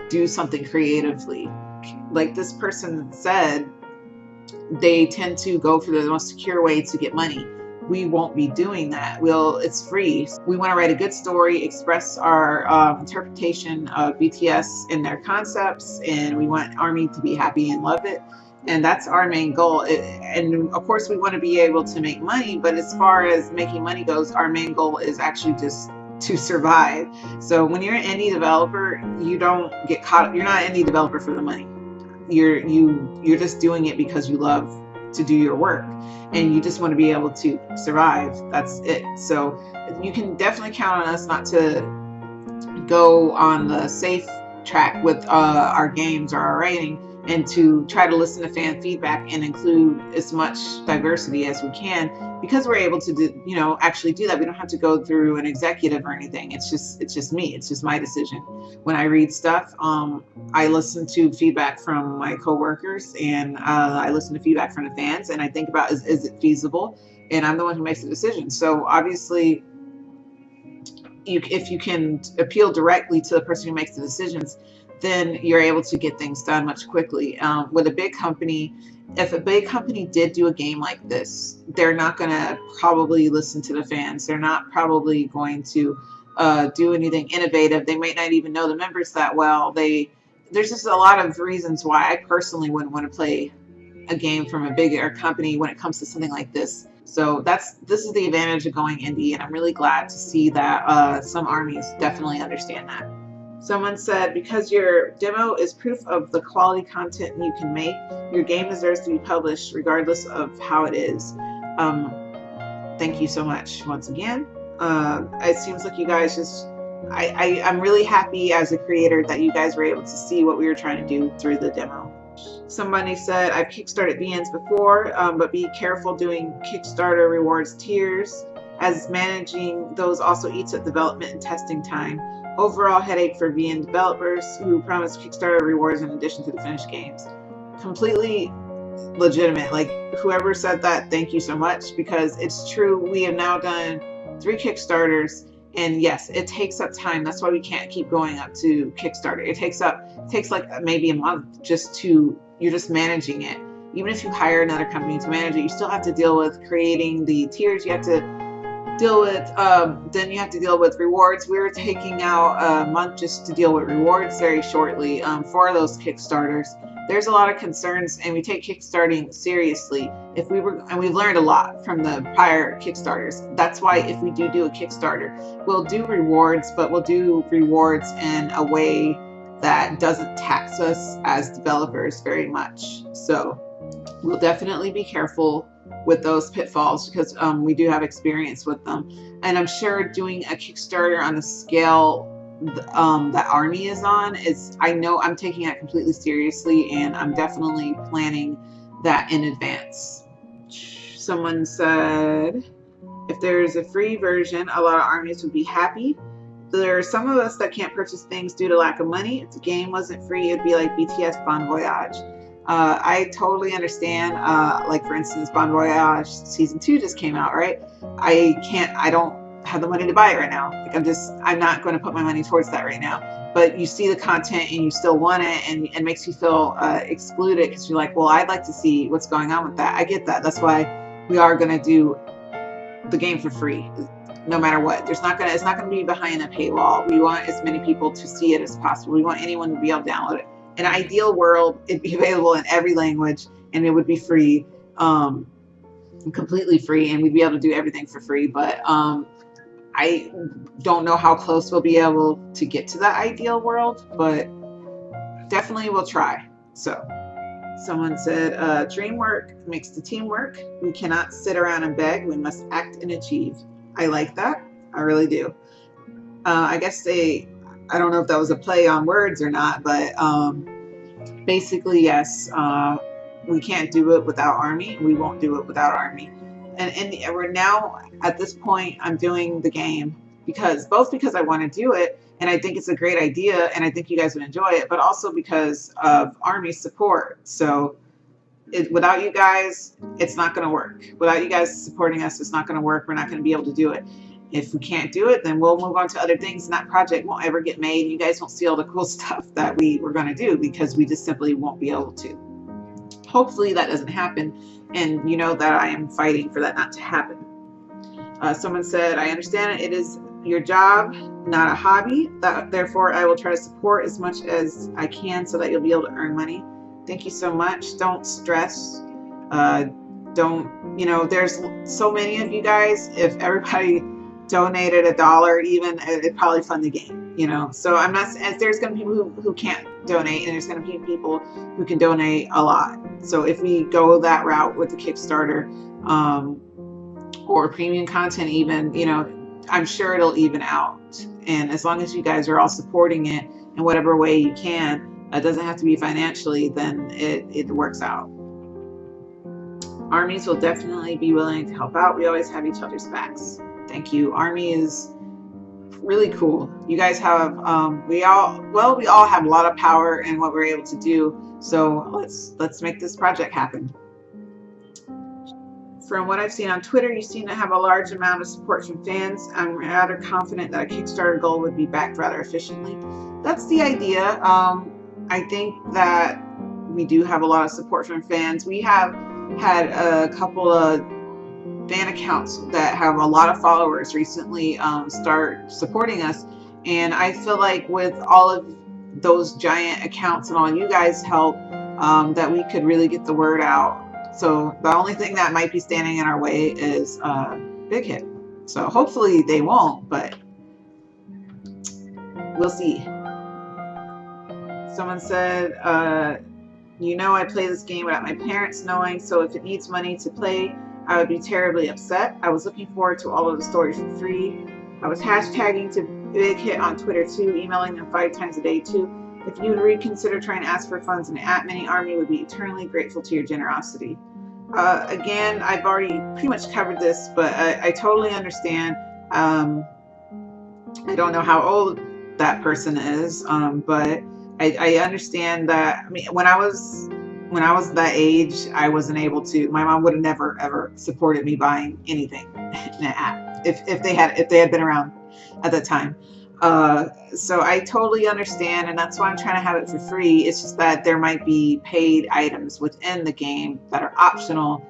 [SPEAKER 1] do something creatively. Like this person said, they tend to go for the most secure way to get money. We won't be doing that. It's free. We want to write a good story, express our interpretation of BTS and their concepts, and we want Army to be happy and love it. And that's our main goal. And of course, we want to be able to make money, but as far as making money goes, our main goal is actually just to survive. So when you're an indie developer, you don't get caught. You're not an indie developer for the money. You're just doing it because you love to do your work, and you just want to be able to survive. That's it. So you can definitely count on us not to go on the safe track with our games or our writing, and to try to listen to fan feedback and include as much diversity as we can, because we're able to do, actually do that. We don't have to go through an executive or anything. It's just me. It's just my decision. When I read stuff, I listen to feedback from my coworkers, and I listen to feedback from the fans, and I think about, is it feasible? And I'm the one who makes the decision. So obviously, if you can appeal directly to the person who makes the decisions, then you're able to get things done much quickly. With a big company, if a big company did do a game like this, they're not going to probably listen to the fans. They're not probably going to do anything innovative. They might not even know the members that well. There's just a lot of reasons why I personally wouldn't want to play a game from a bigger company when it comes to something like this. So this is the advantage of going indie, and I'm really glad to see that some armies definitely understand that. Someone said, because your demo is proof of the quality content you can make, your game deserves to be published regardless of how it is. Thank you so much once again. It seems like you guys just, I'm really happy as a creator that you guys were able to see what we were trying to do through the demo. Somebody said, I've Kickstarted VNs before, but be careful doing Kickstarter rewards tiers, as managing those also eats at development and testing time. Overall headache for VN developers who promise Kickstarter rewards in addition to the finished games. Completely legitimate. Like, whoever said that, thank you so much, because it's true. We have now done 3 Kickstarters, and yes, it takes up time. That's why we can't keep going up to Kickstarter. It takes like maybe a month you're just managing it. Even if you hire another company to manage it, you still have to deal with creating the tiers. You have to deal with, then you have to deal with rewards. We're taking out a month just to deal with rewards very shortly for those Kickstarters. There's a lot of concerns, and we take Kickstarting seriously. And we've learned a lot from the prior Kickstarters. That's why if we do a Kickstarter, we'll do rewards, but we'll do rewards in a way that doesn't tax us as developers very much. So we'll definitely be careful with those pitfalls, because we do have experience with them. And I'm sure doing a Kickstarter on the scale that Army is on, I know I'm taking it completely seriously, and I'm definitely planning that in advance. Someone said, if there's a free version, a lot of armies would be happy. There are some of us that can't purchase things due to lack of money. If the game wasn't free, it'd be like BTS Bon Voyage. I totally understand. Like, for instance, Bon Voyage Season 2 just came out, right? I don't have the money to buy it right now. Like, I'm not going to put my money towards that right now. But you see the content and you still want it, and it makes you feel excluded, because you're like, well, I'd like to see what's going on with that. I get that. That's why we are going to do the game for free. No matter what, it's not gonna be behind a paywall. We want as many people to see it as possible. We want anyone to be able to download it. In an ideal world, it'd be available in every language, and it would be free, completely free, and we'd be able to do everything for free. But I don't know how close we'll be able to get to that ideal world, but definitely we'll try. So someone said, dream work makes the team work. We cannot sit around and beg. We must act and achieve. I like that. I really do. I guess I don't know if that was a play on words or not, but basically, yes, we can't do it without Army. We won't do it without Army. And we're now at this point, I'm doing the game because I want to do it, and I think it's a great idea, and I think you guys would enjoy it, but also because of Army support. So without you guys, it's not going to work. Without you guys supporting us, it's not going to work. We're not going to be able to do it. If we can't do it, then we'll move on to other things, and that project won't ever get made. You guys won't see all the cool stuff that we were going to do, because we just simply won't be able to. Hopefully that doesn't happen, and you know that I am fighting for that not to happen. Someone said, I understand it is your job, not a hobby. Therefore, I will try to support as much as I can so that you'll be able to earn money. Thank you so much. Don't stress. There's so many of you guys. If everybody donated $1 even, it'd probably fund the game. you know. So I'm not, and there's going to be people who can't donate, and there's going to be people who can donate a lot. So if we go that route with the Kickstarter, or premium content even, you know, I'm sure it'll even out. And as long as you guys are all supporting it in whatever way you can, it doesn't have to be financially, then it works out. Armies will definitely be willing to help out. We always have each other's backs. Thank you. Army is really cool. You guys have, we all have a lot of power in what we're able to do. So let's make this project happen. From what I've seen on Twitter, you seem to have a large amount of support from fans. I'm rather confident that a Kickstarter goal would be backed rather efficiently. That's the idea. I think that we do have a lot of support from fans. We have had a couple of fan accounts that have a lot of followers recently start supporting us. And I feel like with all of those giant accounts and all you guys help, that we could really get the word out. So the only thing that might be standing in our way is Big Hit. So hopefully they won't, but we'll see. Someone said, you know, I play this game without my parents knowing, so if it needs money to play, I would be terribly upset. I was looking forward to all of the stories for free. I was hashtagging to Big Hit on Twitter too, emailing them 5 times a day too. If you would reconsider trying to ask for funds, an @mini army would be eternally grateful to your generosity. Again, I've already pretty much covered this, but I totally understand. I don't know how old that person is, but I understand that. I mean, when I was that age, I wasn't able to. My mom would have never ever supported me buying anything in an app if they had been around at that time. So I totally understand, and that's why I'm trying to have it for free. It's just that there might be paid items within the game that are optional.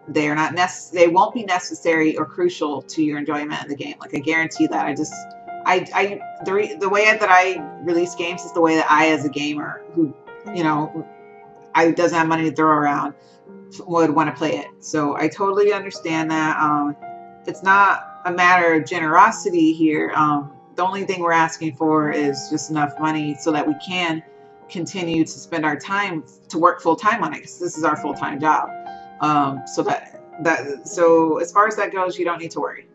[SPEAKER 1] They are not they won't be necessary or crucial to your enjoyment of the game. Like, I guarantee that. The way that I release games is the way that I, as a gamer who, you know, I doesn't have money to throw around, would want to play it. So I totally understand that. It's not a matter of generosity here. The only thing we're asking for is just enough money so that we can continue to spend our time to work full time on it, because this is our full time job. So as far as that goes, you don't need to worry.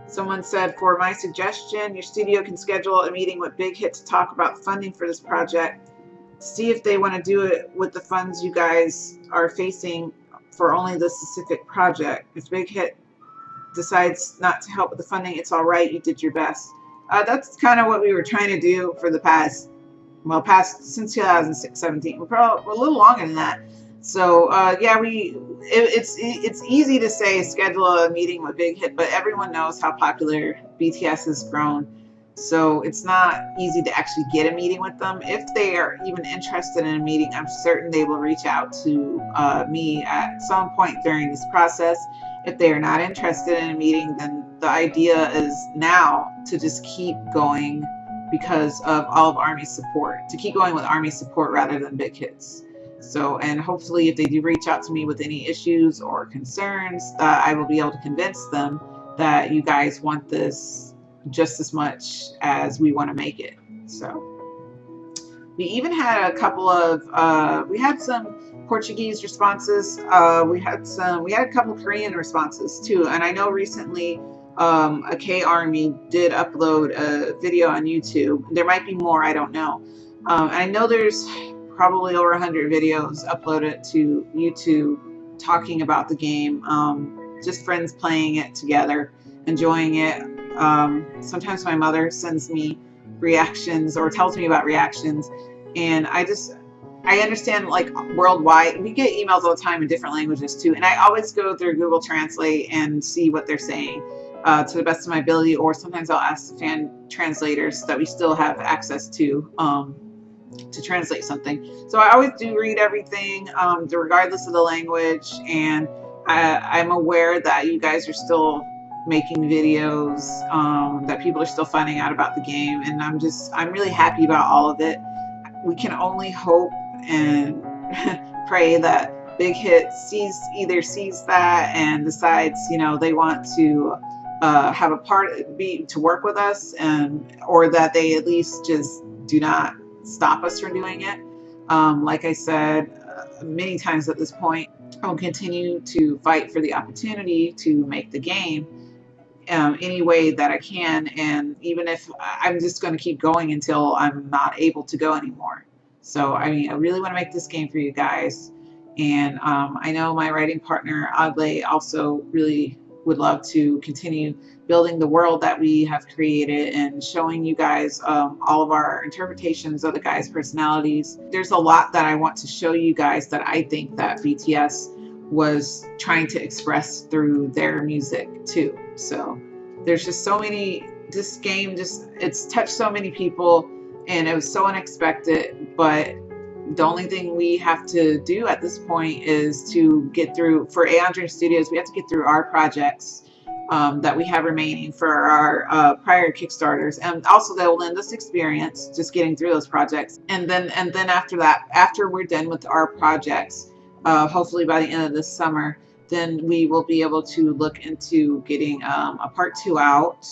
[SPEAKER 1] Someone said, for my suggestion, your studio can schedule a meeting with Big Hit to talk about funding for this project. See if they want to do it with the funds you guys are facing for only the specific project. If Big Hit decides not to help with the funding, it's all right. You did your best. That's kind of what we were trying to do for the past since 2017. We're a little longer than that. So yeah, it's easy to say schedule a meeting with Big Hit, but everyone knows how popular BTS has grown. So it's not easy to actually get a meeting with them. If they are even interested in a meeting, I'm certain they will reach out to me at some point during this process. If they are not interested in a meeting, then the idea is now to just keep going because of all of Army's support, to keep going with Army's support rather than Big Hits. So, and hopefully if they do reach out to me with any issues or concerns, I will be able to convince them that you guys want this just as much as we want to make it. So we even had a couple of we had some Portuguese responses. We had a couple Korean responses too. And I know recently a K Army did upload a video on YouTube. There might be more, I don't know. And I know there's probably over 100 videos uploaded to YouTube talking about the game. Just friends playing it together, enjoying it. Sometimes my mother sends me reactions or tells me about reactions, and I understand, like, worldwide we get emails all the time in different languages too, and I always go through Google Translate and see what they're saying to the best of my ability, or sometimes I'll ask fan translators that we still have access to translate something. So I always do read everything regardless of the language, and I'm aware that you guys are still making videos, that people are still finding out about the game, and I'm really happy about all of it. We can only hope and pray that Big Hit sees that and decides, you know, they want to have a part to work with us, and or that they at least just do not stop us from doing it. Like I said many times at this point, I'll continue to fight for the opportunity to make the game any way that I can, and even if I'm just going to keep going until I'm not able to go anymore. So I mean, I really want to make this game for you guys, and I know my writing partner Adley also really would love to continue building the world that we have created and showing you guys all of our interpretations of the guys' personalities. There's a lot that I want to show you guys that I think that BTS was trying to express through their music too. So there's just so many, this game just, it's touched so many people, and it was so unexpected. But the only thing we have to do at this point is to get through, for Aeon Dream Studios, we have to get through our projects that we have remaining for our prior Kickstarters, and also they'll lend us experience just getting through those projects. And then after that, after we're done with our projects, hopefully by the end of this summer, then we will be able to look into getting a part 2 out.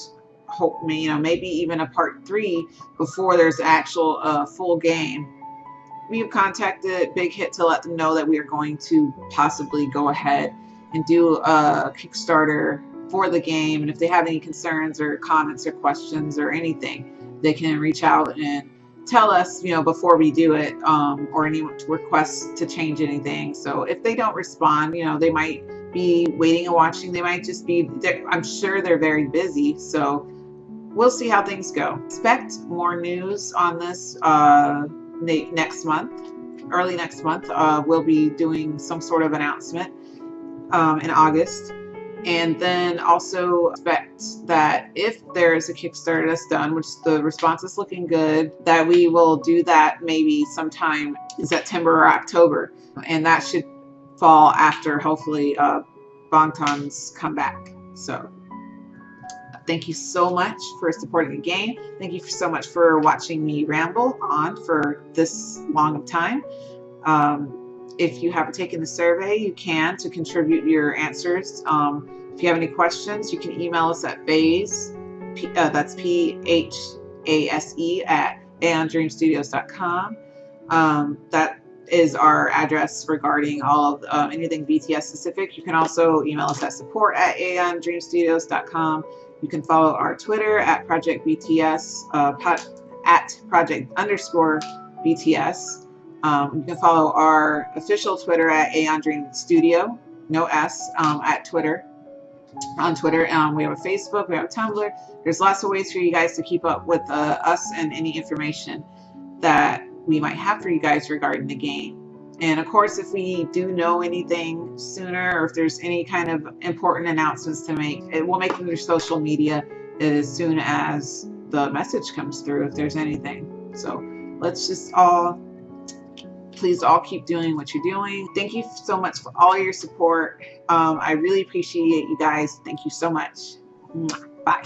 [SPEAKER 1] Hope, you know, maybe even a part 3 before there's actual full game. We have contacted Big Hit to let them know that we are going to possibly go ahead and do a Kickstarter for the game, and if they have any concerns or comments or questions or anything, they can reach out and tell us, you know, before we do it, or any requests to change anything. So if they don't respond, you know, they might be waiting and watching. They might just be, I'm sure they're very busy. So we'll see how things go. Expect more news on this next month, early next month. We'll be doing some sort of announcement in August. And then also expect that if there is a Kickstarter that's done, which the response is looking good, that we will do that maybe sometime in September or October. And that should fall after, hopefully, Bangtan's comeback. So thank you so much for supporting the game. Thank you so much for watching me ramble on for this long of time. If you haven't taken the survey, you can to contribute your answers. If you have any questions, you can email us at phase, that's PHASE at aeondreamstudios.com. That is our address regarding all of anything BTS specific. You can also email us at support at aeondreamstudios.com. You can follow our Twitter at Project BTS, at Project_BTS. You can follow our official Twitter at Aeon Dream Studio, no S, at Twitter. On Twitter, we have a Facebook, we have a Tumblr. There's lots of ways for you guys to keep up with us and any information that we might have for you guys regarding the game. And of course, if we do know anything sooner, or if there's any kind of important announcements to make, we'll make them through social media as soon as the message comes through, if there's anything. So let's just please all keep doing what you're doing. Thank you so much for all your support. I really appreciate you guys. Thank you so much. Bye.